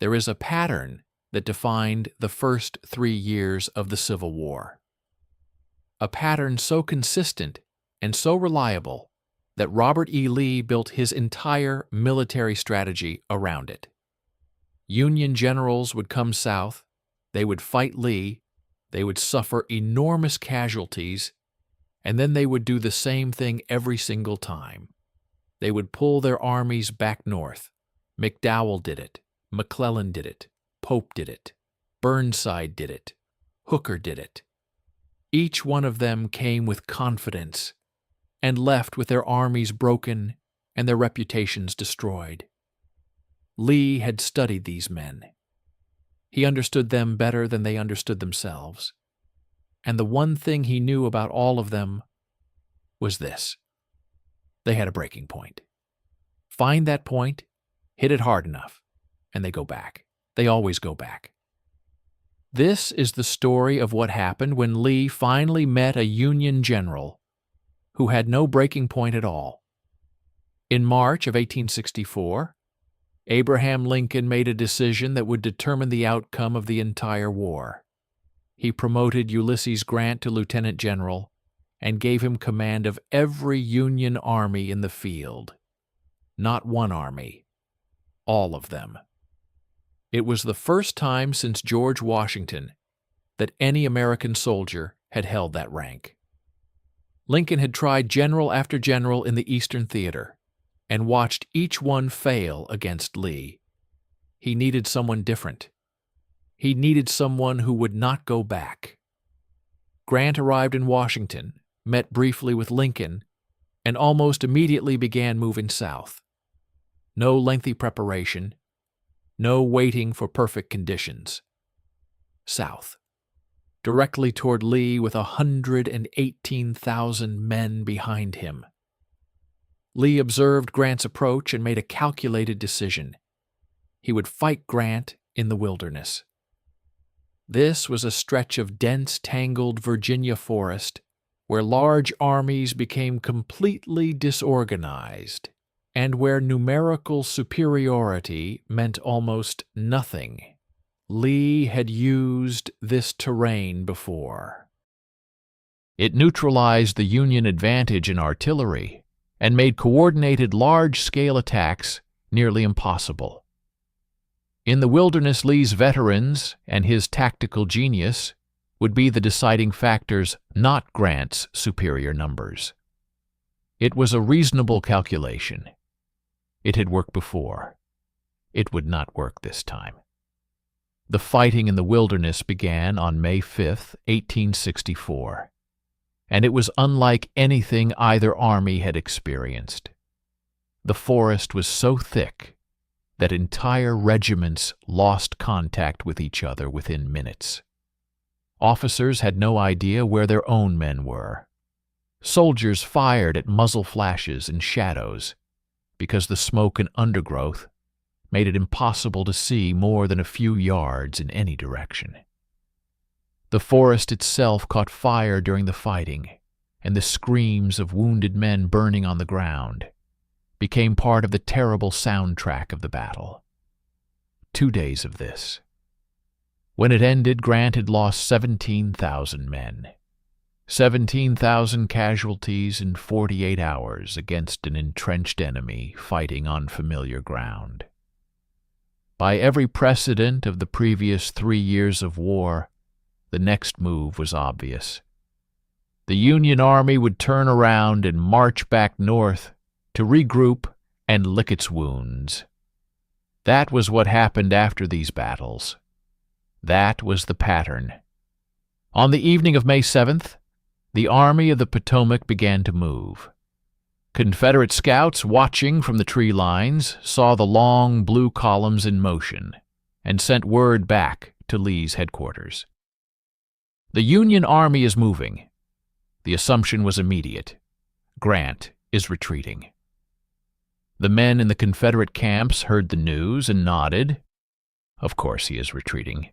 there is a pattern that defined the first 3 years of the Civil War. A pattern so consistent and so reliable that Robert E. Lee built his entire military strategy around it. Union generals would come south, they would fight Lee, they would suffer enormous casualties, and then they would do the same thing every single time. They would pull their armies back north. McDowell did it, McClellan did it, Pope did it, Burnside did it, Hooker did it. Each one of them came with confidence and left with their armies broken and their reputations destroyed. Lee had studied these men. He understood them better than they understood themselves. And the one thing he knew about all of them was this: they had a breaking point. Find that point, hit it hard enough, and they go back. They always go back. This is the story of what happened when Lee finally met a Union general who had no breaking point at all. In March of 1864, Abraham Lincoln made a decision that would determine the outcome of the entire war. He promoted Ulysses Grant to lieutenant general and gave him command of every Union army in the field. Not one army, all of them. It was the first time since George Washington that any American soldier had held that rank. Lincoln had tried general after general in the Eastern Theater and watched each one fail against Lee. He needed someone different. He needed someone who would not go back. Grant arrived in Washington, met briefly with Lincoln, and almost immediately began moving south. No lengthy preparation, no waiting for perfect conditions. South, directly toward Lee with 118,000 men behind him. Lee observed Grant's approach and made a calculated decision. He would fight Grant in the wilderness. This was a stretch of dense, tangled Virginia forest where large armies became completely disorganized and where numerical superiority meant almost nothing. Lee had used this terrain before. It neutralized the Union advantage in artillery and made coordinated large-scale attacks nearly impossible. In the wilderness, Lee's veterans and his tactical genius would be the deciding factors, not Grant's superior numbers. It was a reasonable calculation. It had worked before. It would not work this time. The fighting in the wilderness began on May 5, 1864, and it was unlike anything either army had experienced. The forest was so thick that entire regiments lost contact with each other within minutes. Officers had no idea where their own men were. Soldiers fired at muzzle flashes and shadows because the smoke and undergrowth made it impossible to see more than a few yards in any direction. The forest itself caught fire during the fighting, and the screams of wounded men burning on the ground became part of the terrible soundtrack of the battle. 2 days of this. When it ended, Grant had lost 17,000 men. 17,000 casualties in 48 hours against an entrenched enemy fighting on familiar ground. By every precedent of the previous 3 years of war, the next move was obvious. The Union Army would turn around and march back north to regroup and lick its wounds. That was what happened after these battles. That was the pattern. On the evening of May 7th, the Army of the Potomac began to move. Confederate scouts watching from the tree lines saw the long blue columns in motion and sent word back to Lee's headquarters. The Union Army is moving. The assumption was immediate. Grant is retreating. The men in the Confederate camps heard the news and nodded. Of course he is retreating.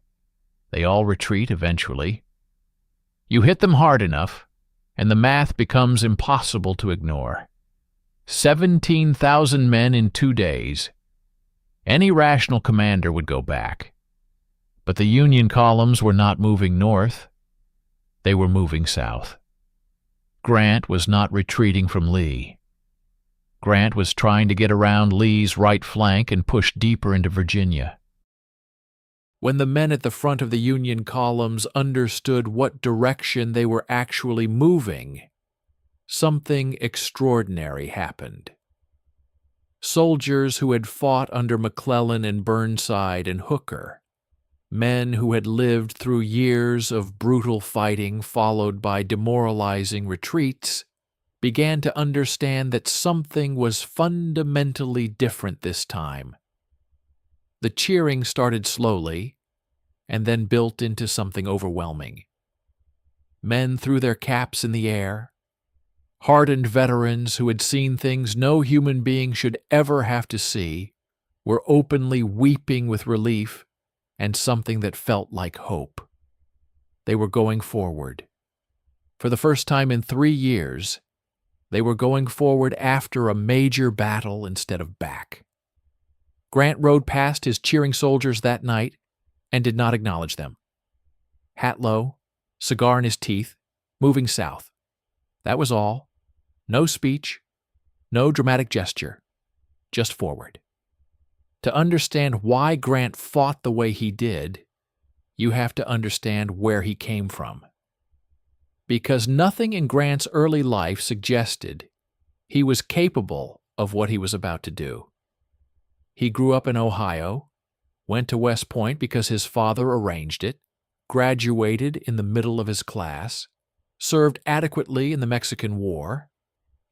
They all retreat eventually. You hit them hard enough, and the math becomes impossible to ignore. 17,000 men in 2 days. Any rational commander would go back. But the Union columns were not moving north. They were moving south. Grant was not retreating from Lee. Grant was trying to get around Lee's right flank and push deeper into Virginia. When the men at the front of the Union columns understood what direction they were actually moving, something extraordinary happened. Soldiers who had fought under McClellan and Burnside and Hooker, men who had lived through years of brutal fighting followed by demoralizing retreats, began to understand that something was fundamentally different this time. The cheering started slowly and then built into something overwhelming. Men threw their caps in the air. Hardened veterans who had seen things no human being should ever have to see were openly weeping with relief and something that felt like hope. They were going forward. For the first time in 3 years, they were going forward after a major battle instead of back. Grant rode past his cheering soldiers that night and did not acknowledge them. Hat low, cigar in his teeth, moving south. That was all. No speech, no dramatic gesture, just forward. To understand why Grant fought the way he did, you have to understand where he came from. Because nothing in Grant's early life suggested he was capable of what he was about to do. He grew up in Ohio, went to West Point because his father arranged it, graduated in the middle of his class, served adequately in the Mexican War,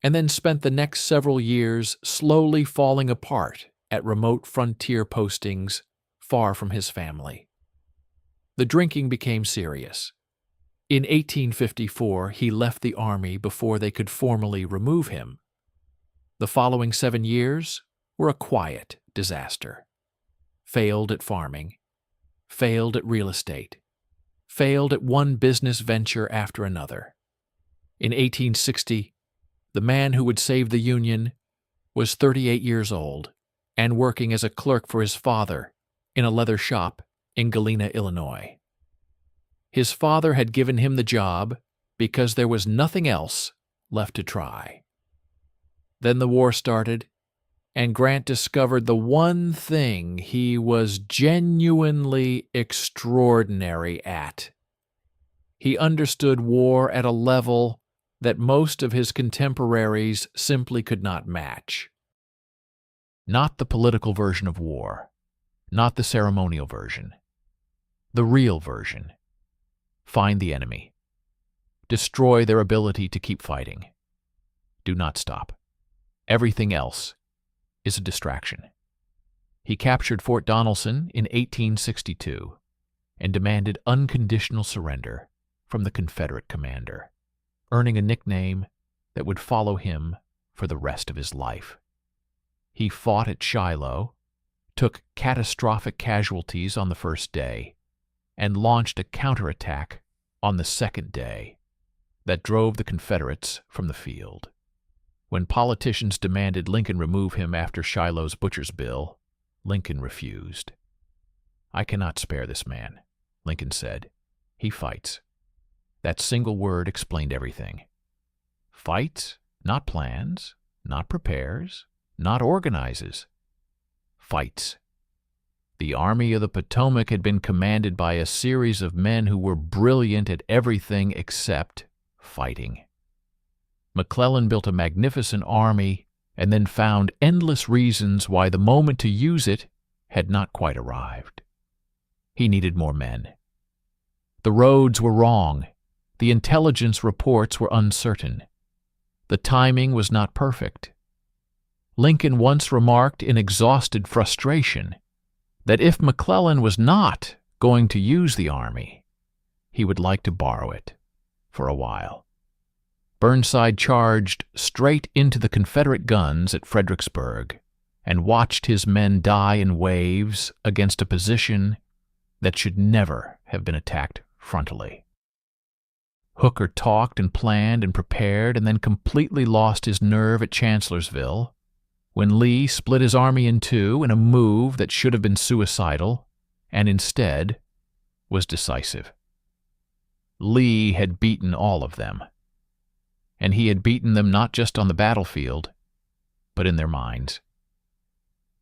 and then spent the next several years slowly falling apart at remote frontier postings far from his family. The drinking became serious. In 1854, he left the army before they could formally remove him. The following 7 years were a quiet disaster. Failed at farming, failed at real estate, failed at one business venture after another. In 1860, the man who would save the Union was 38 years old and working as a clerk for his father in a leather shop in Galena, Illinois. His father had given him the job because there was nothing else left to try. Then the war started, and Grant discovered the one thing he was genuinely extraordinary at. He understood war at a level that most of his contemporaries simply could not match. Not the political version of war, not the ceremonial version, the real version. Find the enemy. Destroy their ability to keep fighting. Do not stop. Everything else is a distraction. He captured Fort Donelson in 1862 and demanded unconditional surrender from the Confederate commander, earning a nickname that would follow him for the rest of his life. He fought at Shiloh, took catastrophic casualties on the first day, and launched a counterattack on the second day that drove the Confederates from the field. When politicians demanded Lincoln remove him after Shiloh's butcher's bill, Lincoln refused. "I cannot spare this man," Lincoln said. "He fights." That single word explained everything. Fights, not plans, not prepares, not organizes. Fights. The Army of the Potomac had been commanded by a series of men who were brilliant at everything except fighting. McClellan built a magnificent army and then found endless reasons why the moment to use it had not quite arrived. He needed more men. The roads were wrong. The intelligence reports were uncertain. The timing was not perfect. Lincoln once remarked in exhausted frustration that if McClellan was not going to use the army, he would like to borrow it for a while. Burnside charged straight into the Confederate guns at Fredericksburg and watched his men die in waves against a position that should never have been attacked frontally. Hooker talked and planned and prepared and then completely lost his nerve at Chancellorsville, when Lee split his army in two in a move that should have been suicidal and instead was decisive. Lee had beaten all of them, and he had beaten them not just on the battlefield, but in their minds.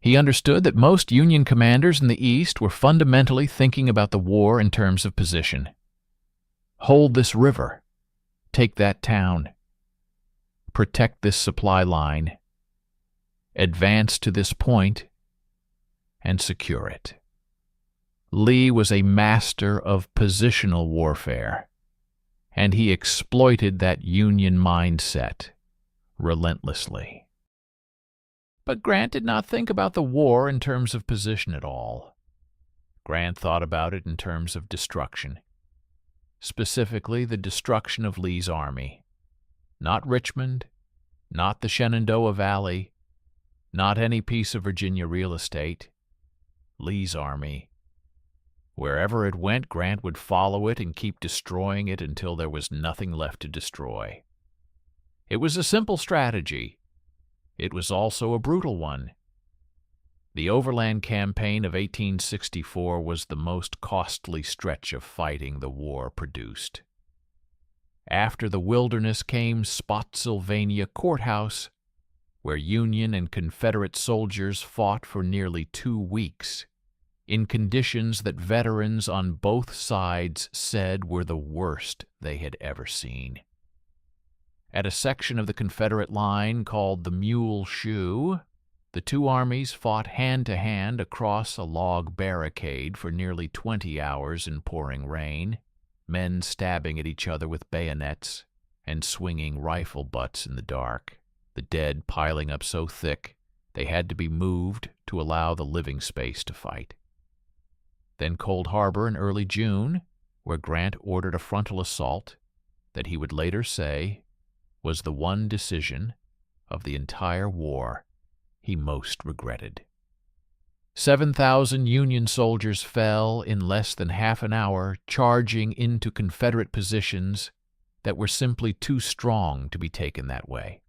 He understood that most Union commanders in the East were fundamentally thinking about the war in terms of position. Hold this river, take that town, protect this supply line, advance to this point, and secure it. Lee was a master of positional warfare, and he exploited that Union mindset relentlessly. But Grant did not think about the war in terms of position at all. Grant thought about it in terms of destruction, specifically the destruction of Lee's army. Not Richmond, not the Shenandoah Valley, not any piece of Virginia real estate. Lee's army. Wherever it went, Grant would follow it and keep destroying it until there was nothing left to destroy. It was a simple strategy. It was also a brutal one. The Overland Campaign of 1864 was the most costly stretch of fighting the war produced. After the Wilderness came Spotsylvania Courthouse, where Union and Confederate soldiers fought for nearly 2 weeks, in conditions that veterans on both sides said were the worst they had ever seen. At a section of the Confederate line called the Mule Shoe, the two armies fought hand-to-hand across a log barricade for nearly 20 hours in pouring rain, men stabbing at each other with bayonets and swinging rifle butts in the dark, the dead piling up so thick they had to be moved to allow the living space to fight. Then Cold Harbor in early June, where Grant ordered a frontal assault that he would later say was the one decision of the entire war he most regretted. 7,000 Union soldiers fell in less than half an hour, charging into Confederate positions that were simply too strong to be taken that way.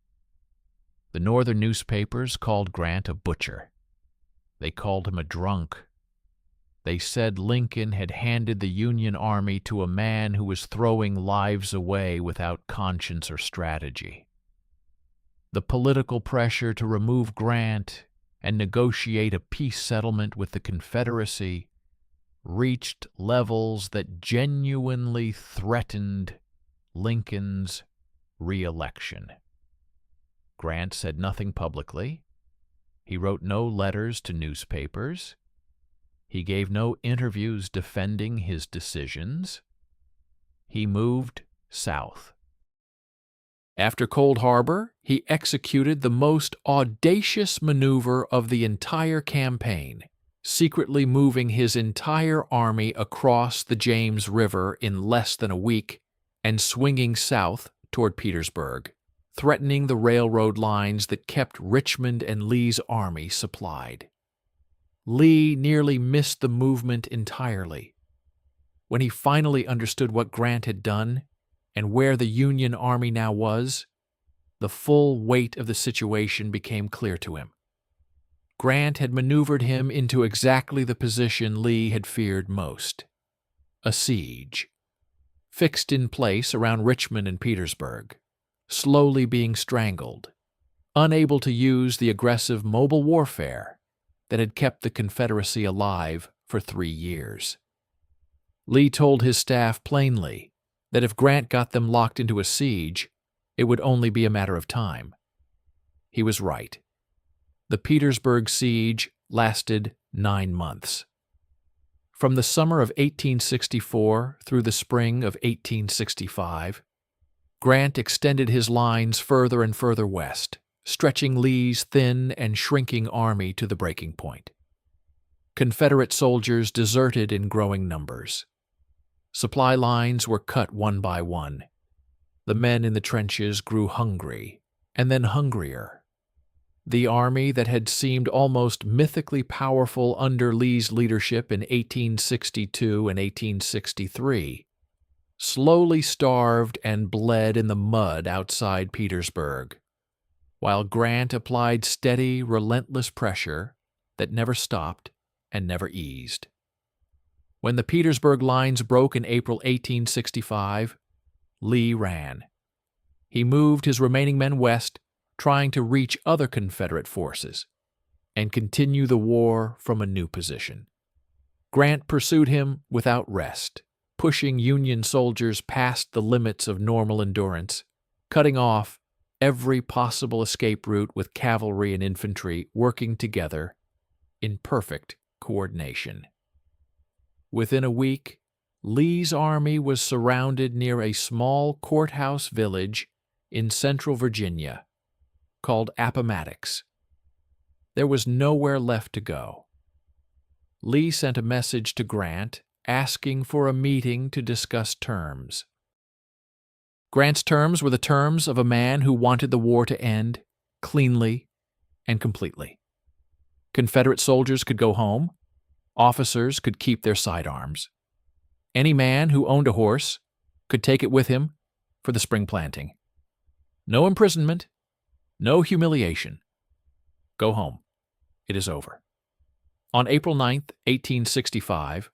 The Northern newspapers called Grant a butcher. They called him a drunk. They said Lincoln had handed the Union Army to a man who was throwing lives away without conscience or strategy. The political pressure to remove Grant and negotiate a peace settlement with the Confederacy reached levels that genuinely threatened Lincoln's re-election. Grant said nothing publicly. He wrote no letters to newspapers. He gave no interviews defending his decisions. He moved south. After Cold Harbor, he executed the most audacious maneuver of the entire campaign, secretly moving his entire army across the James River in less than a week and swinging south toward Petersburg, threatening the railroad lines that kept Richmond and Lee's army supplied. Lee nearly missed the movement entirely. When he finally understood what Grant had done and where the Union Army now was, the full weight of the situation became clear to him. Grant had maneuvered him into exactly the position Lee had feared most: a siege, fixed in place around Richmond and Petersburg, slowly being strangled, unable to use the aggressive mobile warfare that had kept the Confederacy alive for 3 years. Lee told his staff plainly that if Grant got them locked into a siege, it would only be a matter of time. He was right. The Petersburg siege lasted 9 months. From the summer of 1864 through the spring of 1865, Grant extended his lines further and further west, stretching Lee's thin and shrinking army to the breaking point. Confederate soldiers deserted in growing numbers. Supply lines were cut one by one. The men in the trenches grew hungry, and then hungrier. The army that had seemed almost mythically powerful under Lee's leadership in 1862 and 1863 slowly starved and bled in the mud outside Petersburg, while Grant applied steady, relentless pressure that never stopped and never eased. When the Petersburg lines broke in April 1865, Lee ran. He moved his remaining men west, trying to reach other Confederate forces and continue the war from a new position. Grant pursued him without rest, pushing Union soldiers past the limits of normal endurance, cutting off every possible escape route with cavalry and infantry working together in perfect coordination. Within a week, Lee's army was surrounded near a small courthouse village in central Virginia called Appomattox. There was nowhere left to go. Lee sent a message to Grant asking for a meeting to discuss terms. Grant's terms were the terms of a man who wanted the war to end cleanly and completely. Confederate soldiers could go home. Officers could keep their sidearms. Any man who owned a horse could take it with him for the spring planting. No imprisonment, no humiliation. Go home. It is over. On April 9, 1865,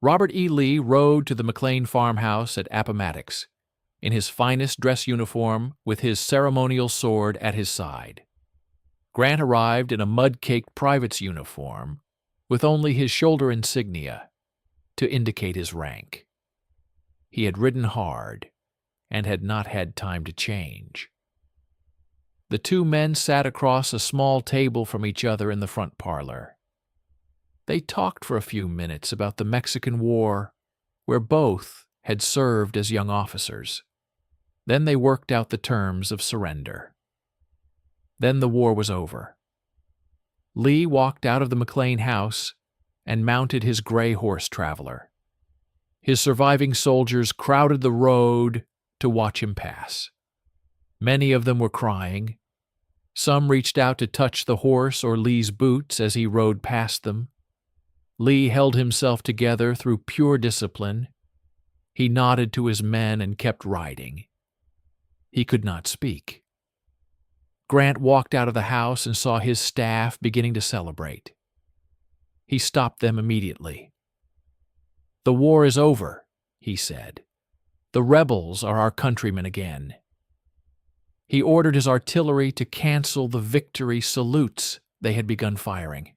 Robert E. Lee rode to the McClellan farmhouse at Appomattox in his finest dress uniform with his ceremonial sword at his side. Grant arrived in a mud-caked private's uniform with only his shoulder insignia to indicate his rank. He had ridden hard and had not had time to change. The two men sat across a small table from each other in the front parlor. They talked for a few minutes about the Mexican War, where both had served as young officers. Then they worked out the terms of surrender. Then the war was over. Lee walked out of the McClellan house and mounted his gray horse traveler. His surviving soldiers crowded the road to watch him pass. Many of them were crying. Some reached out to touch the horse or Lee's boots as he rode past them. Lee held himself together through pure discipline. He nodded to his men and kept riding. He could not speak. Grant walked out of the house and saw his staff beginning to celebrate. He stopped them immediately. "The war is over," he said. "The rebels are our countrymen again." He ordered his artillery to cancel the victory salutes they had begun firing,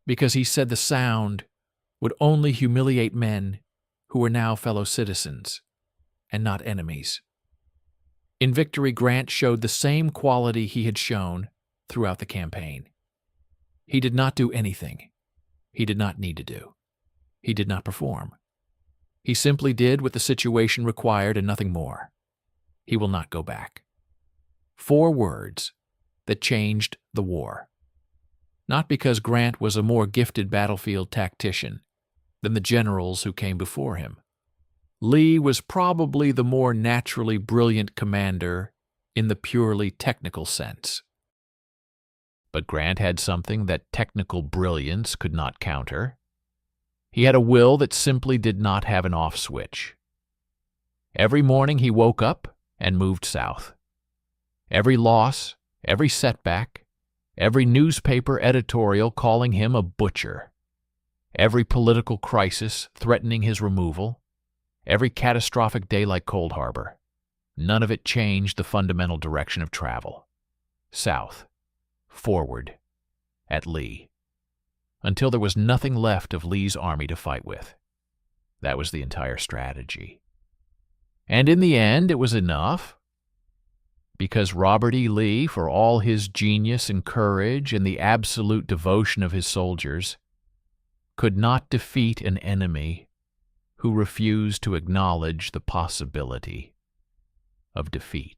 because he said the sound would only humiliate men who were now fellow citizens and not enemies. In victory, Grant showed the same quality he had shown throughout the campaign. He did not do anything he did not need to do. He did not perform. He simply did what the situation required and nothing more. He will not go back. 4 words that changed the war. Not because Grant was a more gifted battlefield tactician than the generals who came before him. Lee was probably the more naturally brilliant commander in the purely technical sense. But Grant had something that technical brilliance could not counter. He had a will that simply did not have an off switch. Every morning he woke up and moved south. Every loss, every setback, every newspaper editorial calling him a butcher, every political crisis threatening his removal, every catastrophic day like Cold Harbor, none of it changed the fundamental direction of travel. South, forward, at Lee, until there was nothing left of Lee's army to fight with. That was the entire strategy. And in the end, it was enough, because Robert E. Lee, for all his genius and courage and the absolute devotion of his soldiers, could not defeat an enemy who refused to acknowledge the possibility of defeat.